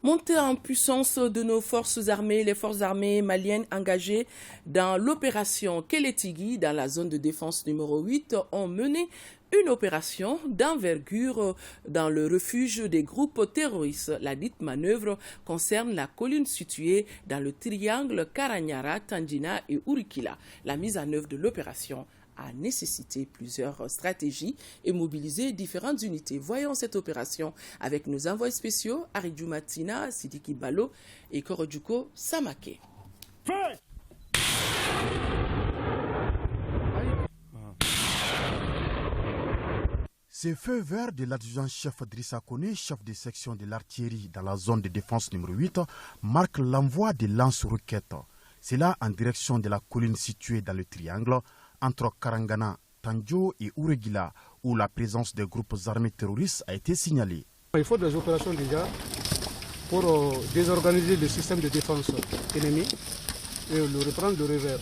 Montée en puissance de nos forces armées, les forces armées maliennes engagées dans l'opération Kélétigui dans la zone de défense numéro 8 ont mené une opération d'envergure dans le refuge des groupes terroristes. La dite manœuvre concerne la colline située dans le triangle Karanyara, Tandjina et Urikila. La mise en œuvre de l'opération a nécessité plusieurs stratégies et mobilisé différentes unités. Voyons cette opération avec nos envoyés spéciaux, Aridjou Matina, Sidiki Balo et Korodjuko Samake. Ces feux verts de l'adjudant-chef Drissa Kone, chef de section de l'artillerie dans la zone de défense numéro 8, marquent l'envoi des lance-roquettes. C'est là en direction de la colline située dans le triangle entre Karangana, Tandjo et Uregila, où la présence des groupes armés terroristes a été signalée. Il faut des opérations déjà pour désorganiser le système de défense ennemi et le reprendre de revers.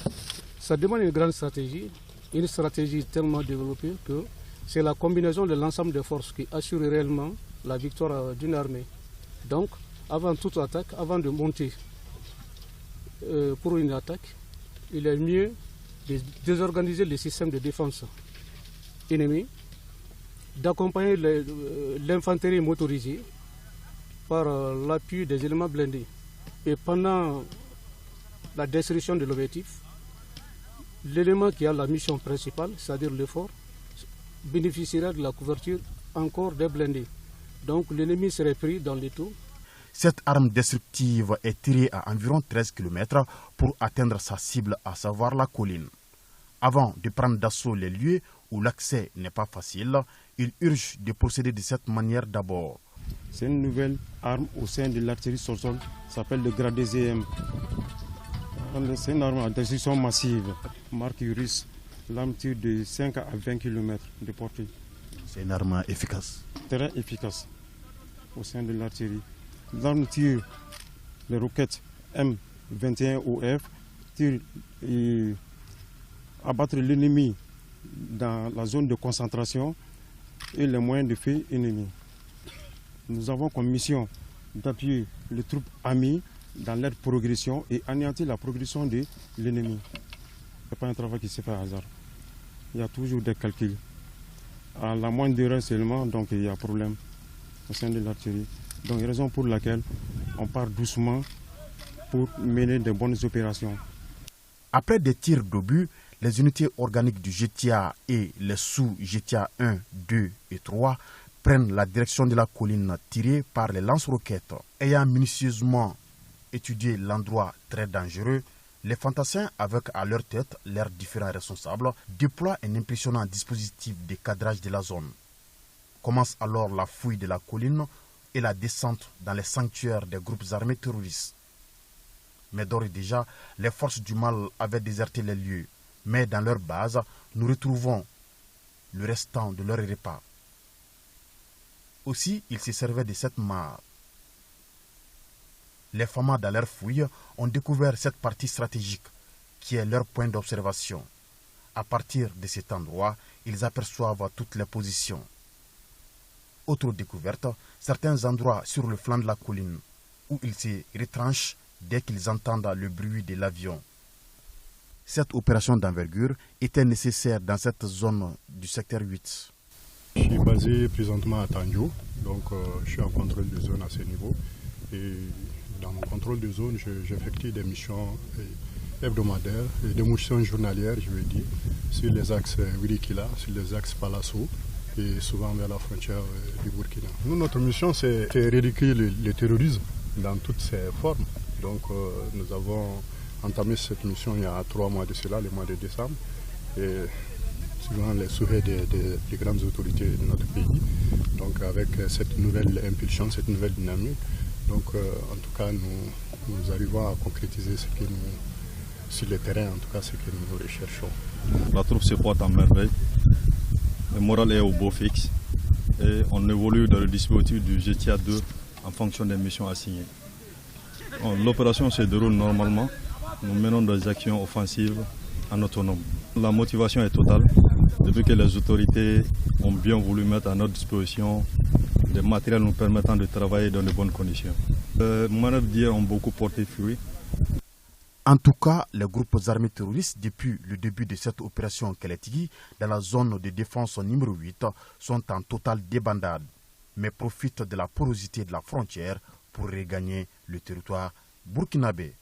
Ça demande une grande stratégie, une stratégie tellement développée que c'est la combinaison de l'ensemble des forces qui assure réellement la victoire d'une armée. Donc, avant toute attaque, avant de monter pour une attaque, il est mieux de désorganiser les systèmes de défense ennemis, d'accompagner l'infanterie motorisée par l'appui des éléments blindés. Et pendant la destruction de l'objectif, l'élément qui a la mission principale, c'est-à-dire l'effort, bénéficiera de la couverture encore des blindés. Donc l'ennemi serait pris dans l'étau. Cette arme destructive est tirée à environ 13 km pour atteindre sa cible, à savoir la colline. Avant de prendre d'assaut les lieux où l'accès n'est pas facile, il urge de procéder de cette manière d'abord. C'est une nouvelle arme au sein de l'artillerie sol-sol, ça s'appelle le gradé ZM. C'est une arme à destruction massive, marque Urus. L'arme tire de 5 à 20 km de portée. C'est une arme efficace. Très efficace au sein de l'artillerie. L'arme tire les roquettes M21OF, tire et abattre l'ennemi dans la zone de concentration et les moyens de feu ennemis. Nous avons comme mission d'appuyer les troupes amies dans leur progression et anéantir la progression de l'ennemi. Ce n'est pas un travail qui se fait à hasard. Il y a toujours des calculs. À la moindre erreur seulement, donc il y a problème au sein de l'artillerie. Donc raison pour laquelle on part doucement pour mener de bonnes opérations. Après des tirs d'obus, les unités organiques du GTA et les sous-GTA 1, 2 et 3 prennent la direction de la colline tirée par les lance-roquettes. Ayant minutieusement étudié l'endroit très dangereux, les fantassins, avec à leur tête leurs différents responsables, déploient un impressionnant dispositif de cadrage de la zone. Commence alors la fouille de la colline et la descente dans les sanctuaires des groupes armés terroristes. Mais d'ores et déjà, les forces du mal avaient déserté les lieux. Mais dans leur base, nous retrouvons le restant de leur repas. Aussi, ils se servaient de cette mare. Les FAMA, dans leur fouille, ont découvert cette partie stratégique qui est leur point d'observation. À partir de cet endroit, ils aperçoivent toutes les positions. Autre découverte, certains endroits sur le flanc de la colline où ils se retranchent dès qu'ils entendent le bruit de l'avion. Cette opération d'envergure était nécessaire dans cette zone du secteur 8. Je suis basé présentement à Tandjo, donc je suis en contrôle de zone à ce niveau. Et dans mon contrôle de zone, j'effectue des missions hebdomadaires et des missions journalières, je veux dire, sur les axes Wirikila, sur les axes Palasso et souvent vers la frontière du Burkina. Nous, notre mission, c'est éradiquer le terrorisme dans toutes ses formes. Donc nous avons entamé cette mission il y a 3 mois de cela, le mois de décembre, et suivant les souhaits des grandes autorités de notre pays. Donc avec cette nouvelle impulsion, cette nouvelle dynamique, donc en tout cas nous arrivons à concrétiser ce que nous, sur le terrain, en tout cas ce que nous recherchons. La troupe se porte en merveille, le moral est au beau fixe et on évolue dans le dispositif du GTA 2 en fonction des missions assignées. L'opération se déroule normalement, nous menons des actions offensives en autonome. La motivation est totale depuis que les autorités ont bien voulu mettre à notre disposition des matériels nous permettant de travailler dans de bonnes conditions. Manœuvres d'hier ont beaucoup porté fruit. En tout cas, les groupes armés terroristes, depuis le début de cette opération Kélétigui, dans la zone de défense numéro 8, sont en totale débandade, mais profitent de la porosité de la frontière pour regagner le territoire burkinabé.